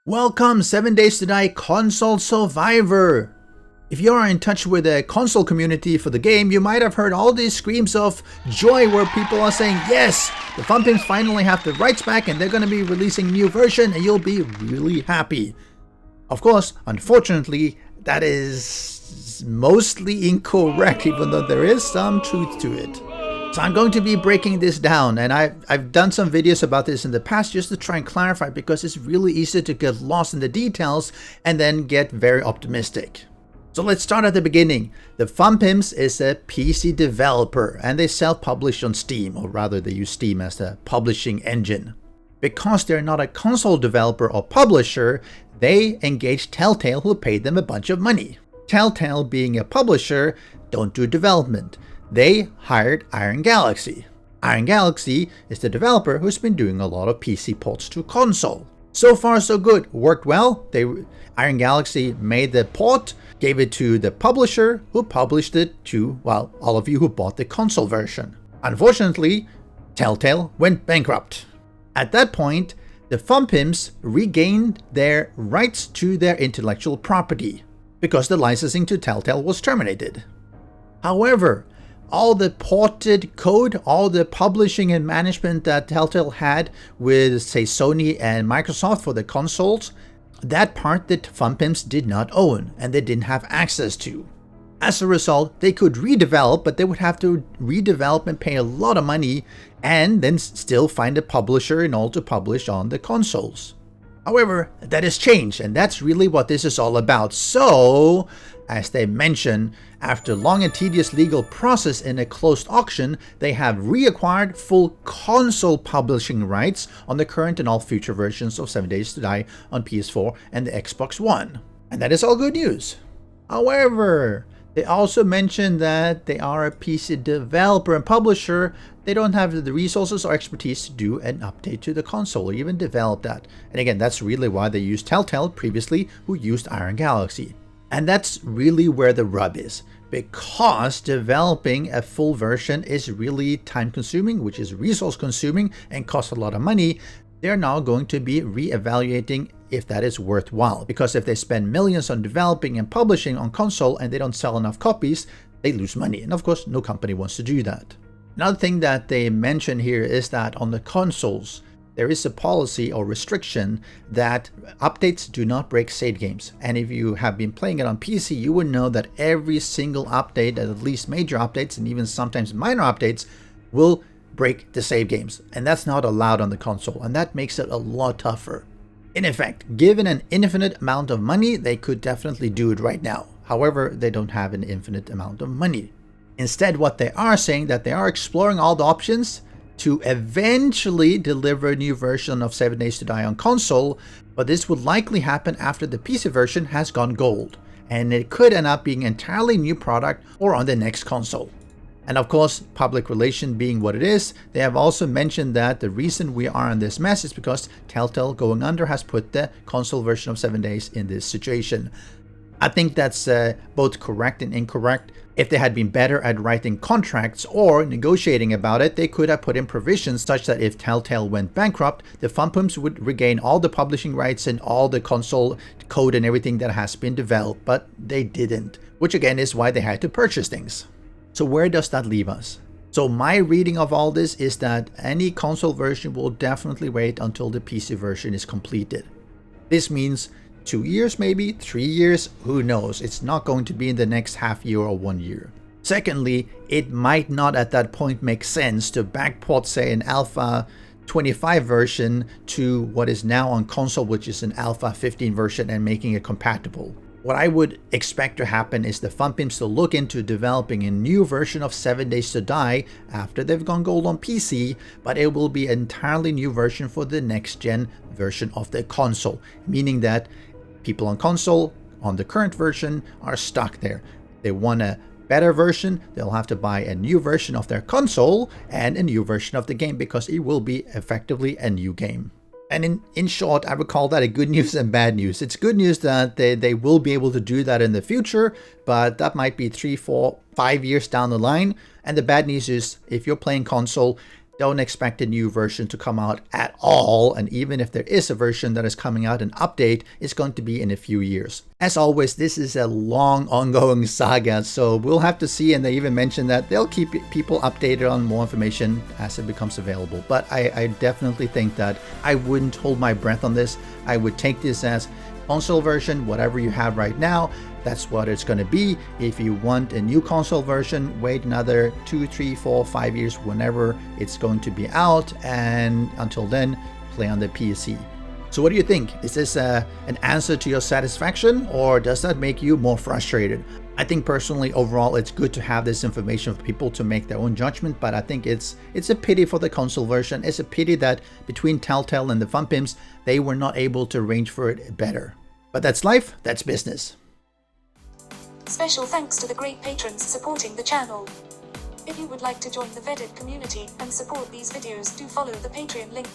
Welcome 7 Days to Die Console Survivor! If you are in touch with the console community for the game, you might have heard all these screams of joy where people are saying, yes, the Fun Pimps finally have the rights back and they're going to be releasing a new version and you'll be really happy. Of course, unfortunately, that is mostly incorrect, even though there is some truth to it. So I'm going to be breaking this down, and I've done some videos about this in the past just to try and clarify, because it's really easy to get lost in the details and then get very optimistic. So let's start at the beginning. The Fun Pimps is a PC developer and they self-publish on Steam, or rather they use Steam as the publishing engine. Because they're not a console developer or publisher, they engage Telltale, who paid them a bunch of money. Telltale, being a publisher, don't do development. They hired Iron Galaxy. Iron Galaxy is the developer who's been doing a lot of PC ports to console. So far so good, worked well. Iron Galaxy made the port, gave it to the publisher, who published it to, well, all of you who bought the console version. Unfortunately, Telltale went bankrupt. At that point, the Fun Pimps regained their rights to their intellectual property, because the licensing to Telltale was terminated. However, all the ported code, all the publishing and management that Telltale had with, say, Sony and Microsoft for the consoles, that part that Fun Pimps did not own and they didn't have access to. As a result, they could redevelop, but they would have to redevelop and pay a lot of money and then still find a publisher in order to publish on the consoles. However, that has changed, and that's really what this is all about. So, as they mention, after long and tedious legal process in a closed auction, they have reacquired full console publishing rights on the current and all future versions of 7 Days to Die on PS4 and the Xbox One. And that is all good news. However, they also mention that they are a PC developer and publisher. They don't have the resources or expertise to do an update to the console or even develop that. And again, that's really why they used Telltale previously, who used Iron Galaxy. And that's really where the rub is, because developing a full version is really time consuming, which is resource consuming and costs a lot of money. They're now going to be re-evaluating if that is worthwhile, because if they spend millions on developing and publishing on console and they don't sell enough copies, they lose money. And of course, no company wants to do that. Another thing that they mention here is that on the consoles, there is a policy or restriction that updates do not break save games. And if you have been playing it on PC, you would know that every single update, at least major updates and even sometimes minor updates, will break the save games. And that's not allowed on the console, and that makes it a lot tougher. In effect, given an infinite amount of money, they could definitely do it right now. However, they don't have an infinite amount of money. Instead, what they are saying that they are exploring all the options to eventually deliver a new version of 7 Days to Die on console, but this would likely happen after the PC version has gone gold, and it could end up being an entirely new product or on the next console. And of course, public relation being what it is, they have also mentioned that the reason we are in this mess is because Telltale going under has put the console version of 7 Days in this situation. I think that's both correct and incorrect. If they had been better at writing contracts or negotiating about it, they could have put in provisions such that if Telltale went bankrupt, the Fun Pimps would regain all the publishing rights and all the console code and everything that has been developed, but they didn't, which again is why they had to purchase things. So where does that leave us? So my reading of all this is that any console version will definitely wait until the PC version is completed. This means 2 years, maybe 3 years, who knows? It's not going to be in the next half year or 1 year. Secondly, it might not at that point make sense to backport, say, an Alpha 25 version to what is now on console, which is an Alpha 15 version, and making it compatible. What I would expect to happen is the Fun Pimps to look into developing a new version of 7 Days to Die after they've gone gold on PC, but it will be an entirely new version for the next gen version of the console, meaning that people on console on the current version are stuck there. They want a better version, they'll have to buy a new version of their console and a new version of the game, because it will be effectively a new game. And in short, I would call that a good news and bad news. It's good news that they will be able to do that in the future, but that might be 3, 4, 5 years down the line. And the bad news is if you're playing console, Don't expect a new version to come out at all, and even if there is a version that is coming out, an update, it's going to be in a few years. As always, this is a long ongoing saga, so we'll have to see, and they even mentioned that they'll keep people updated on more information as it becomes available. But I definitely think that I wouldn't hold my breath on this. I would take this as console version, whatever you have right now, that's what it's going to be. If you want a new console version, wait another 2, 3, 4, 5 years, whenever it's going to be out, and until then, play on the PC. So what do you think? Is this an answer to your satisfaction, or does that make you more frustrated? I think personally, overall, it's good to have this information for people to make their own judgment, but I think it's a pity for the console version. It's a pity that between Telltale and the Fun Pimps, they were not able to arrange for it better. But that's life, that's business. Special thanks to the great patrons supporting the channel. If you would like to join the vetted community and support these videos, do follow the Patreon link.